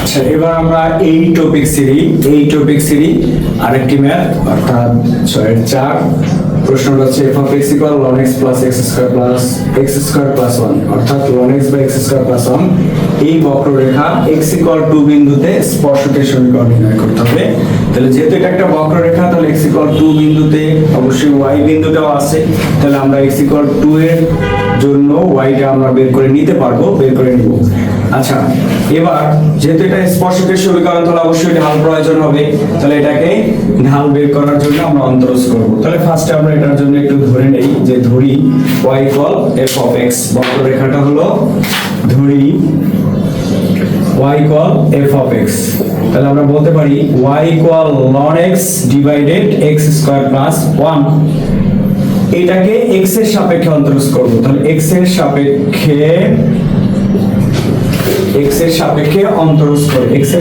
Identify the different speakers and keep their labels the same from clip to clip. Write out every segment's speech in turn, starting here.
Speaker 1: আচ্ছা, এবার আমরা এই টপিক সিরি আরেকটি ম্যাথ অর্থাৎ 6-4 প্রশ্নটা হচ্ছে f of x equal ln x plus x square plus 1 অর্থাৎ ln x by x square plus 1 এই বক্ররেখা x equal 2 বিন্দুতে স্পর্শকের সমীকরণ নির্ণয় করতে হবে। তাহলে যেহেতু এটা একটা বক্ররেখা, তাহলে x equal 2 বিন্দুতে অবশ্যই y বিন্দুটাও আছে। তাহলে আমরা x equal 2 এর জন্য y টা আমরা বের করে নিব। আচ্ছা, এবার যেহেতু এটা স্পর্শকের সমীকরণ, তাহলে অবশ্যই ঢাল প্রয়োজন হবে। তাহলে এটাকে ঢাল বের করার জন্য আমরা অন্তরজ করব। তাহলে ফার্স্টে আমরা এটার জন্য একটু ধরে নেই যে ধরি y equal f of x, বক্ররেখাটা হলো ধরি y equal f of x। তাহলে আমরা বলতে পারি y equal ln x divided x square plus 1। এটাকে x এর সাপেক্ষে অন্তরজ করব। তাহলে x এর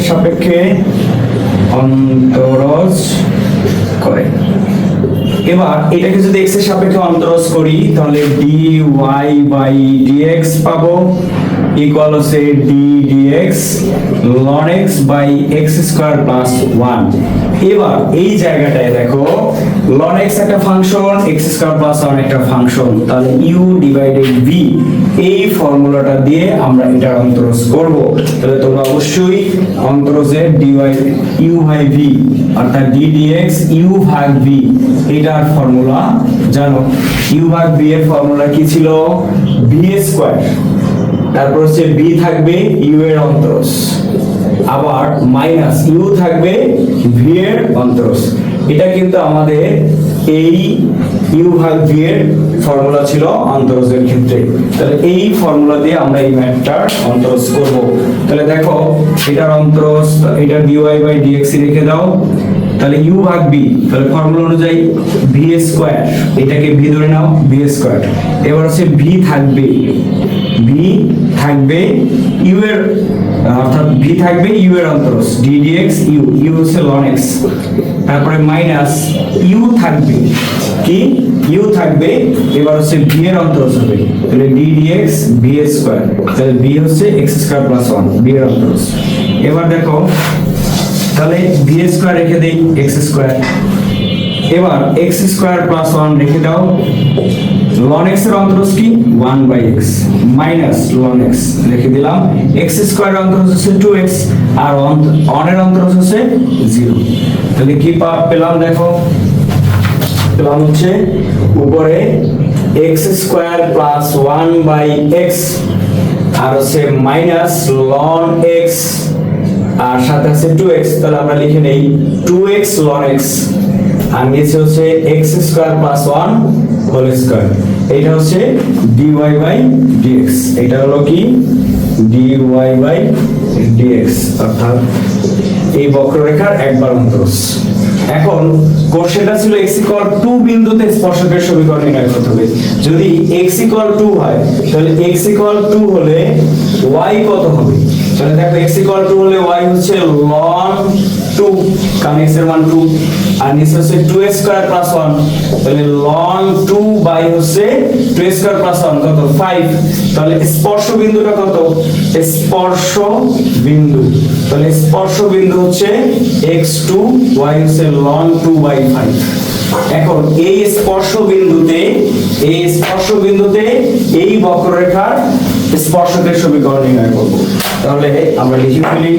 Speaker 1: সাপেক্ষে অন্তরজ করে। এবার এটাকে যদি x এর সাপেক্ষে অন্তরজ করি তাহলে dy by dx পাবো ইকুয়াল হচ্ছে d dx ln x by x square plus 1। এবার এই জায়গাটায় দেখো ln x একটা ফাংশন, x square plus 1 একটা ফাংশন, তাহলে u divided v এই ফর্মুলাটা দিয়ে আমরা এটা অন্তরজ করব। তাহলে তোমরা অবশ্যই অন্তরজের dy u by v অর্থাৎ d dx u ভাগ v এটার ফর্মুলা জানো। u ভাগ v এর ফর্মুলা কি ছিল? v স্কয়ার, তারপর হচ্ছে b থাকবে u এর অন্তরজ, আবার মাইনাস u থাকবে v এর অন্তরজ। এটা কিন্তু আমাদের এই u ভাগ v এর ফর্মুলা ছিল অন্তরজের ক্ষেত্রে। তাহলে এই ফর্মুলা দিয়ে আমরা এই ম্যাথটার অন্তরজ করব। তাহলে দেখো এটার অন্তরজ, এটা dy by dx রেখে দাও, তাহলে u ভাগ b, তাহলে ফর্মুলা অনুযায়ী v স্কয়ার, এটাকে v ধরে নাও v স্কয়ার। এবার হচ্ছে v থাকবে u এর অর্থাৎ v থাকবে u এর অন্তরজ d dx u হচ্ছে ln x, তারপরে মাইনাস u থাকবে কি u থাকবে, এবার হচ্ছে v এর অন্তরজ হবে, তাহলে d dx v স্কয়ার, তাহলে v হচ্ছে x স্কয়ার প্লাস 1 v এর অন্তরজ। এবার দেখো তাহলে v স্কয়ার রেখে দেই x স্কয়ার, এবার x স্কয়ার প্লাস 1 রেখে দাও, ln x এর অন্তরজ কি 1 by x minus ln x রেখে দিলাম, x স্কয়ার এর অন্তরজ হচ্ছে 2x আর 1 এর অন্তরজ হচ্ছে 0। তাহলে কি পেলাম দেখো, পেলাম হচ্ছে উপরে x square plus 1 by x আর হচ্ছে মাইনাস ln x আর সাথে আছে 2x। তাহলে আমরা লিখে নেই 2x ln x আর নিচে হচ্ছে x square plus 1 whole square. এটা হচ্ছে dy বাই dx, এটা হলো কি dy বাই dx অর্থাৎ এই বক্ররেখার একবার অন্তরজ। এখন কোশ্চেনটা ছিল x equal 2 বিন্দুতে স্পর্শকের সমীকরণ নির্ণয় করতে হবে। যদি x equal 2 হয় তাহলে x equal 2 হলে y কত হবে? তাহলে দেখো x equal 2 হলে y হচ্ছে ln 2, কারণ x এর মান 2 আর নিচে হচ্ছে 2x স্কয়ার প্লাস 1, তাহলে ln 2 বাই হচ্ছে 2x স্কয়ার প্লাস 1 কত 5। তাহলে স্পর্শ বিন্দুটা কত? স্পর্শ বিন্দু, তাহলে স্পর্শ বিন্দু হচ্ছে x2, y হচ্ছে ln 2 বাই 5। এখন এই স্পর্শ বিন্দুতে এই বক্ররেখার স্পর্শকের সমীকরণ নির্ণয় করব। তাহলে আমরা লিখে ফেলি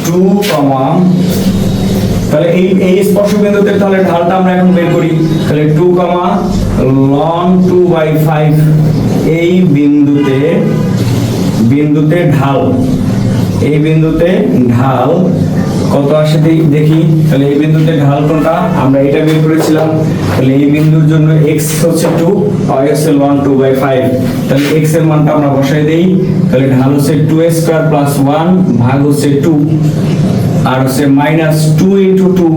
Speaker 1: 2, তাহলে এই স্পর্শ বিন্দুতে তাহলে ঢালটা আমরা এখন বের করি। তাহলে 2, ln 2 বাই 5 এই বিন্দুতে ঢাল, এই বিন্দুতে ঢাল কত আসে দেখি। তাহলে এই বিন্দুতে ঢাল কোনটা? আমরা এটা বের করেছিলাম। তাহলে এই বিন্দুর জন্য x হচ্ছে 2, y হচ্ছে ln 2 বাই 5। তাহলে x এর মানটা আমরা বসাই দেই। তাহলে ঢাল হচ্ছে 2x স্কয়ার প্লাস 1 ভাগ হচ্ছে 2 আর হচ্ছে মাইনাস 2 ইন্টু 2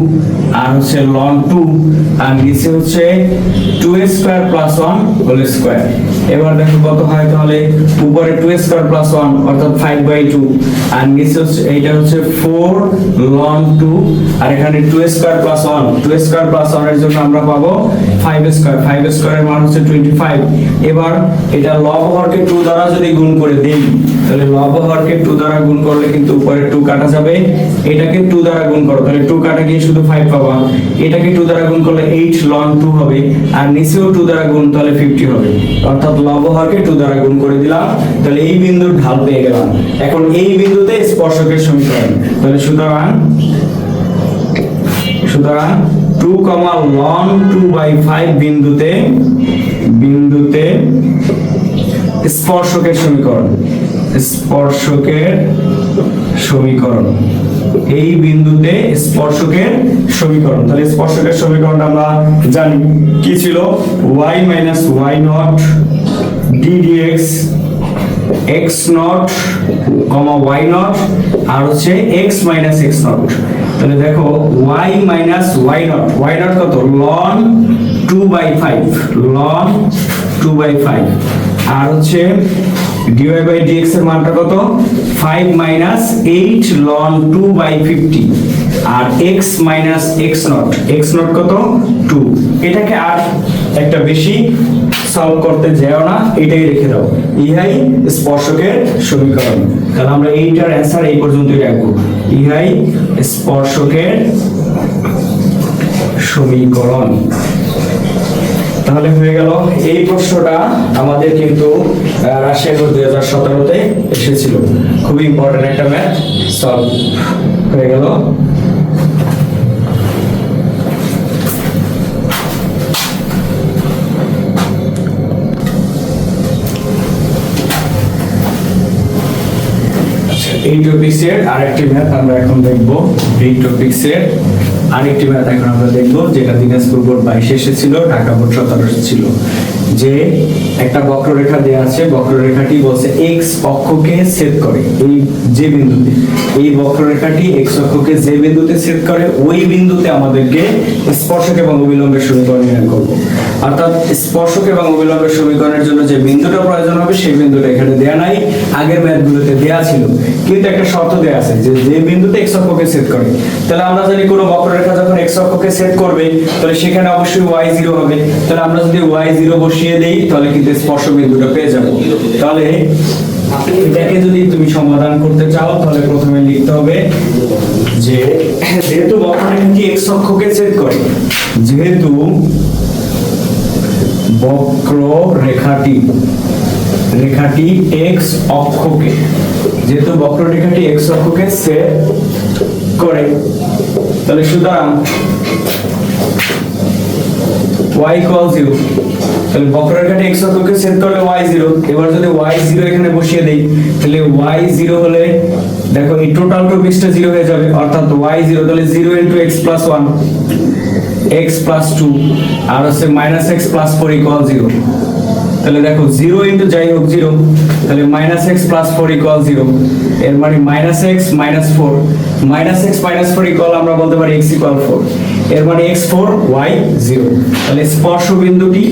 Speaker 1: আর হচ্ছে লন 2 আর নিচে হচ্ছে 2 স্কয়ার প্লাস 1 হোল স্কয়ার। এবার দেখো কত হয়, তাহলে উপরে 2 স্কয়ার প্লাস 1 অর্থাৎ 5/2 আর নিচে হচ্ছে এইটা হচ্ছে 4 লন 2 আর এখানে 2 স্কয়ার প্লাস 1, 2 স্কয়ার প্লাস 1 এর জন্য আমরা পাবো 5 স্কয়ার, 5 স্কয়ারের মান হচ্ছে 25। এবার এটা লব হরকে 2 দ্বারা যদি গুণ করে দেই, তাহলে লব হরকে 2 দ্বারা গুণ করলে কিন্তু উপরে 2 কাটা যাবে, এটাকে 2 দ্বারা গুণ করো তাহলে 2 কাটা গিয়ে শুধু 5 পাবা, এটাকে 2 দ্বারা গুণ করলে 8 লন 2 হবে আর নিচেও 2 দ্বারা গুণ তাহলে 50 হবে, অর্থাৎ লব হরকে 2 দ্বারা গুণ করে দিলাম, তাহলে এই বিন্দুর ঢাল পেয়ে গেলাম। এখন এই বিন্দুতে স্পর্শকের সমীকরণ, তাহলে সুতরাং 2, ln 2/5 বিন্দুতে স্পর্শকের সমীকরণ, এই বিন্দুতে স্পর্শকের সমীকরণ। তাহলে স্পর্শকের সমীকরণটা আমরা জানি কি ছিল, y - y0 d dx x naught, y0 আর হচ্ছে x - x0। তাহলে দেখো y - y0 কত, ln 2/5 আর হচ্ছে dy/dx এর মানটা কত, 5 - 8 ln 2/50 আর x - x0 কত, 2। এটাকে আর একটা বেশি সলভ করতে যেও না, এটাই রেখে দাও, ইহাই স্পর্শকের সমীকরণ। তাহলে আমরা এইটার অ্যানসার এই পর্যন্তই রাখবো, ইহাই স্পর্শকের সমীকরণ। তাহলে হয়ে গেল এই প্রশ্নটা আমাদের কিন্তু রাজশাহী বোর্ড 2017-তে এসেছিল, খুবই ইম্পর্টেন্ট একটা ম্যাথ, সলভ হয়ে গেল। এই টপিক্সের আরেকটি ম্যাথ আমরা এখন দেখব, এই টপিক্সের আরেকটি ম্যাথ এখন আমরা দেখব, যেটা দিনাজপুর বোর্ড 22 এসেছিল, ঢাকা বোর্ড 17 ছিল। যে একটা বক্ররেখা দেয়া আছে, বক্ররেখাটি বলছে x অক্ষকে ছেদ করে, এই যে বিন্দুতে, এই বক্ররেখাটি x অক্ষকে যে বিন্দুতে ছেদ করে ওই বিন্দুতে আমাদেরকে স্পর্শক এবং অবিলম্বের সমীকরণ নির্ণয় করব। অর্থাৎ স্পর্শক এবং অবিলম্বের সমীকরণের জন্য যে বিন্দুটা প্রয়োজন হবে সেই বিন্দুটা এখানে দেয়া নাই, আগের ম্যাথগুলোতে দেয়া ছিল, কিন্তু একটা শর্ত দেয়া আছে যে যে বিন্দুতে x অক্ষকে ছেদ করে। তাহলে আমরা জানি কোনো বক্ররেখা যখন x অক্ষকে ছেদ করবে তাহলে সেখানে অবশ্যই y0 হবে, তাহলে আমরা যদি y0 বসিয়ে দেই তাহলে কিন্তু স্পর্শ বিন্দুটা পেয়ে যাব। তাহলে এটাকে যদি তুমি সমাধান করতে চাও তাহলে প্রথমে লিখতে হবে যে যেহেতু বক্ররেখাটি x অক্ষকে ছেদ করে, যেহেতু বক্ররেখাটি x অক্ষকে, যেহেতু বক্ররেখাটি x অক্ষকে ছেদ করে, তাহলে সুতরাং y = 0, তাহলে বক্ররেখাটি x অক্ষকে ছেদ করলে y0। এবার যদি y0 এখানে বসিয়ে দেই তাহলে y0 হলে দেখো এই টোটাল টপিকসটা 0 হয়ে যাবে, অর্থাৎ y0 তাহলে 0 * x + 1 x + 2 আর হচ্ছে -x + 4 = 0। তাহলে দেখো 0 ইনটু যাই হোক 0, তাহলে -x + 4 = 0, এর মানে -x - 4, -x - 4 ইকুয়াল আমরা বলতে পারি x = 4, এর মানে x 4 y 0। তাহলে স্পর্শ বিন্দুটি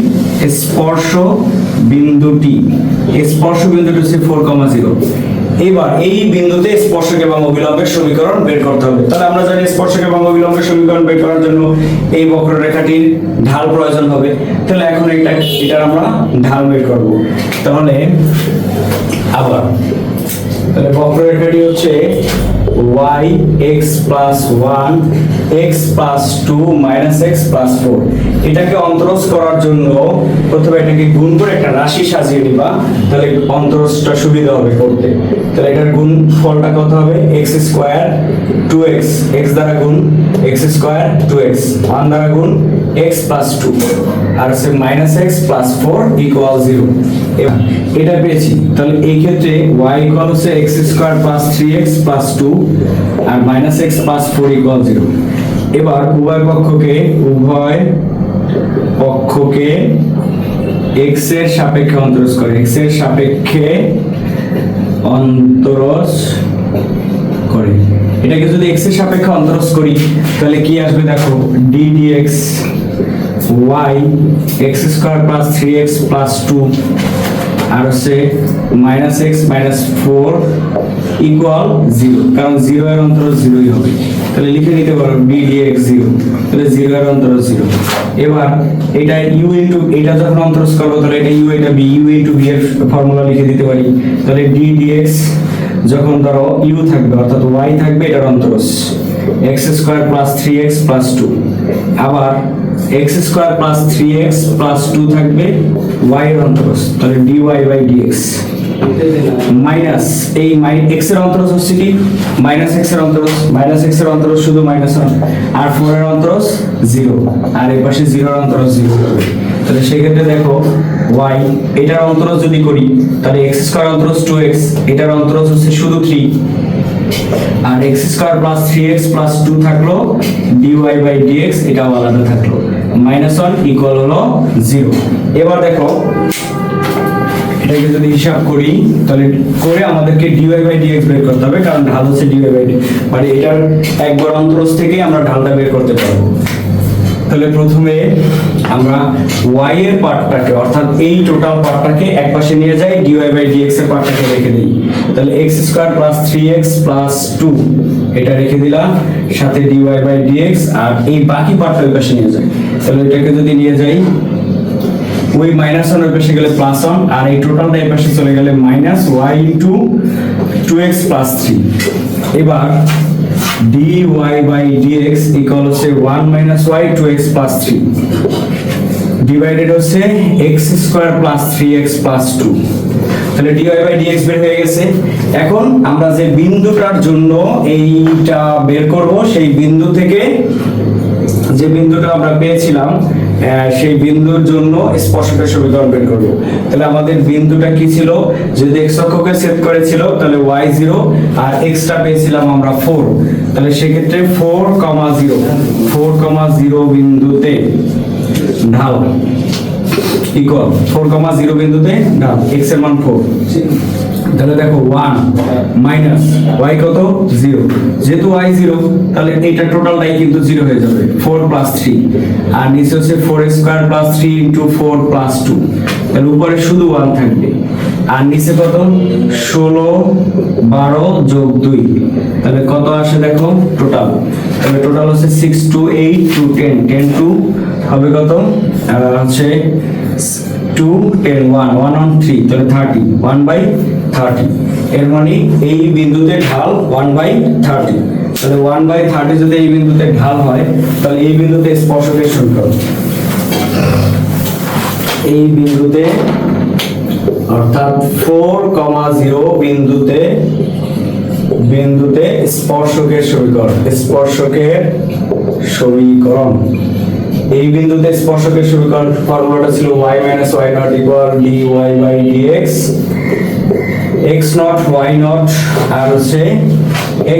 Speaker 1: হচ্ছে 4,0। এবার এই বিন্দুতে স্পর্শক এবং অবিলম্বের সমীকরণ বের করতে হবে। তাহলে আমরা জানি স্পর্শক এবং অবিলম্বের সমীকরণ বের করার জন্য এই বক্ররেখাটির ঢাল প্রয়োজন হবে। তাহলে এখন এটার আমরা ঢাল বের করব। তাহলে আবার তাহলে বক্ররেখাটি হচ্ছে y x + 1 x + 2 - x + 4। এটাকে অন্তরজ করার জন্য প্রথমে এটাকে গুণ করে একটা রাশি সাজিয়ে নিবা, তাহলে অন্তরজটা সুবিধা হবে করতে। তাহলে এটার গুণ ফলটা কত হবে, x² 2x, x দ্বারা গুণ x² 2x, 1 দ্বারা গুণ x + 2 আর হচ্ছে -x + 4 = 0। এটা পেয়েছি। তাহলে এই ক্ষেত্রে y = হচ্ছে x² + 3x + 2 আর -x + 4 = 0। এবার উভয় পক্ষকে x এর সাপেক্ষে অন্তরজ করে, x এর সাপেক্ষে অন্তরজ করে। এটাকে যদি x এর সাপেক্ষে অন্তরজ করি তাহলে কি আসবে দেখো d dx y x square plus 3x plus 2 আর হচ্ছে মাইনাস এক্স মাইনাস 4 ইকুয়াল 0, কারণ 0 এর অন্তরজ 0ই হবে। তাহলে লিখে নিতে পারো d dx 0, তাহলে 0 এর অন্তরজ 0। এবার এটা u ইনটু এটা যখন অন্তরজ করব তাহলে এটা u এটা b, u ইনটু b এর ফর্মুলা লিখে দিতে পারি। তাহলে d dx যখন ধরো u থাকবে অর্থাৎ y থাকবে এটার অন্তরজ x square plus 3x plus 2, আবার x square plus 3x plus 2 থাকবে y এর অন্তরজ, তাহলে dy বাই dx মাইনাস এই x এর অন্তরজ হচ্ছে কি মাইনাস x এর অন্তরজ, মাইনাস x এর অন্তরজ শুধু মাইনাস 1 আর 4 এর অন্তরজ 0 আর এই পাশে 0 এর অন্তরজ 0 হবে। তাহলে সেই ক্ষেত্রে দেখো y এটার অন্তরজ যদি করি তাহলে x স্কয়ার অন্তরজ 2x, এটার অন্তরজ হচ্ছে শুধু 3 আর x square plus 3x plus 2 থাকলো dy বাই dx এটাও আলাদা থাকলো, মাইনাস 1 ইকুয়াল হলো 0। এবার দেখো এটাকে যদি হিসাব করি তাহলে করে আমাদেরকে dy বাই dx বের করতে হবে, কারণ ঢাল হচ্ছে dy বাই dx, মানে এটার একবার অন্তরজ থেকে আমরা ঢালটা বের করতে পারবো। তাহলে প্রথমে আমরা y এর পার্টটাকে অর্থাৎ এই টোটাল পার্টটাকে একপাশে নিয়ে যাই, dy বাই dx এর পার্টটাকে রেখে দিই। তাহলে x square plus 3x plus 2 এটা রেখে দিলাম, সাথে dy বাই dx, আর এই বাকি পার্টটা ওই পাশে নিয়ে যাই। তাহলে এটাকে যদি নিয়ে যাই ওই মাইনাস 1 এর পাশে গেলে প্লাস 1 আর এই টোটালটা এই পাশে চলে গেলে minus y into 2x plus 3। এবার dy by dx ইকুয়াল হচ্ছে 1 minus y 2x plus 3 divided হচ্ছে x square plus 3x plus 2। তাহলে dy by dx বের হয়ে গেছে। এখন আমরা যে বিন্দুটার জন্য এইটা বের করব সেই বিন্দু থেকে যে বিন্দুটা আমরা পেয়েছিলাম সেই বিন্দুর জন্য স্পর্শকের সমীকরণ বের করব। তাহলে আমাদের বিন্দুটা কি ছিল, যদি x অক্ষকে সেট করেছিল তাহলে y0 আর x টা পেয়েছিলাম আমরা 4, তাহলে সেই ক্ষেত্রে 4,0 বিন্দুতে ঢাল ইকুয়াল 4,0 বিন্দুতে ঢাল x এর মান 4। তাহলে দেখো 1 মাইনাস y কত 0, যেহেতু y 0 তাহলে এটা টোটালটাই কিন্তু 0 হয়ে যাবে, 4 প্লাস 3 আর নিচে হচ্ছে 4 স্কয়ার প্লাস 3 ইনটু 4 প্লাস 2, তাহলে উপরে শুধু 1 থাকবে আর নিচে কত 16 12 যোগ 2, তাহলে কত আসে দেখো টোটাল। তাহলে টোটাল হচ্ছে 6 2 8 2 10 10 2 হবে কত হচ্ছে 2 10 1 1 on 3, তাহলে 30 1/30। এর মানে এই বিন্দুতে ঢাল 1/30, তাহলে 1/30 যদি এই বিন্দুতে ঢাল হয় তাহলে এই বিন্দুতে স্পর্শকের সমীকরণ এই বিন্দুতে অর্থাৎ 4,0 বিন্দুতে স্পর্শকের সমীকরণ এই বিন্দুতে স্পর্শকের সমীকরণ ফর্মুলাটা ছিল y minus y naught equal dy by dx, x naught y naught আর হচ্ছে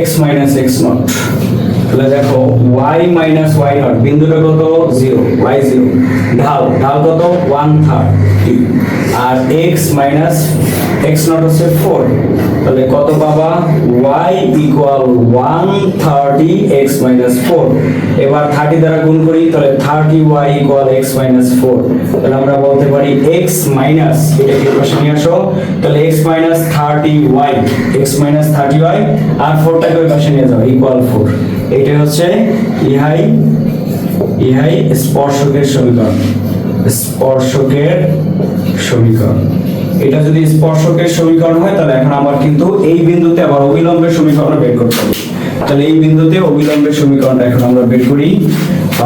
Speaker 1: x minus x naught। তাহলে দেখো y minus y naught বিন্দুটা কত 0 y 0, ঢাল কত 130 আর x minus x naught হচ্ছে 4, তাহলে কত পাবা y equal 130 x minus 4। এবার 30 দ্বারা গুণ করি তাহলে 30y equal x minus 4, তাহলে আমরা বলতে পারি x minus এটাকে পাশে নিয়ে আসো, তাহলে x minus 30y আর 4টাকে ওই পাশে নিয়ে যাও equal 4। এটা হচ্ছে ইহাই স্পর্শকের সমীকরণ। এটা যদি স্পর্শকের সমীকরণ হয় তাহলে এখন আমার কিন্তু এই বিন্দুতে আবার অবিলম্বের সমীকরণ বের করতে হবে। তাহলে এই বিন্দুতে অবিলম্বের সমীকরণটা এখন আমরা বের করি,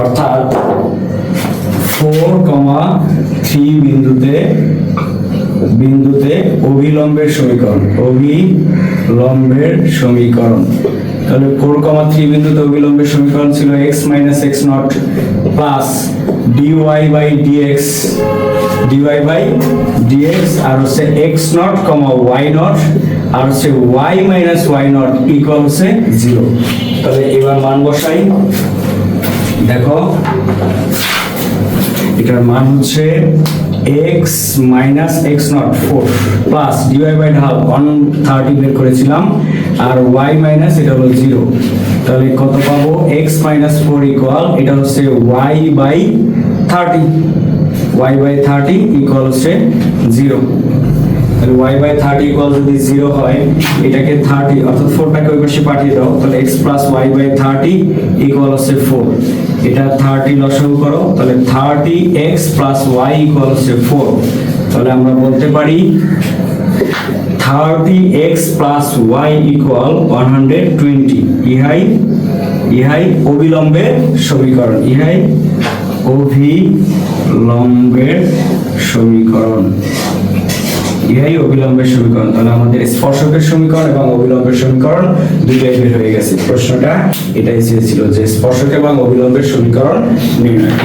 Speaker 1: অর্থাৎ 4,3 বিন্দুতে অবিলম্বের সমীকরণ। তাহলে 4,3 বিন্দুতে অবিলম্বের সমীকরণ ছিল x minus x naught plus dy by dx আর হচ্ছে x naught, y naught আর হচ্ছে y minus y naught equal হচ্ছে 0। তাহলে এবার মান বসাই, দেখো এটার মান হচ্ছে x minus x naught 4 plus d y by ঢাল 130 বের করেছিলাম আর ওয়াই মাইনাস এটা হলো 0, তাহলে কত পাবো এক্স মাইনাস 4 ইকুয়াল এটা হচ্ছে y by 30, y by 30 equal হচ্ছে 0। তাহলে y বাই 30 ইকুয়াল যদি 0 হয় এটাকে 30 অর্থাৎ 4টাকে ওই পাশে পাঠিয়ে দাও, তাহলে x plus y by 30 equal হচ্ছে 4। এটা 30 লসাগু করো, তাহলে 30x প্লাস y ইকুয়াল হচ্ছে 4। তাহলে আমরা বলতে পারি 30x প্লাস y ইকুয়াল 120। ইহাই অবিলম্বের সমীকরণ, ইহাই অভিলম্বের সমীকরণ, ইহাই অবিলম্বের সমীকরণ। তাহলে আমাদের স্পর্শকের সমীকরণ এবং অবিলম্বের সমীকরণ দুটোই বের হয়ে গেছে। প্রশ্নটা এটাই চেয়েছিল যে স্পর্শক এবং অবিলম্বের সমীকরণ নির্ণয়।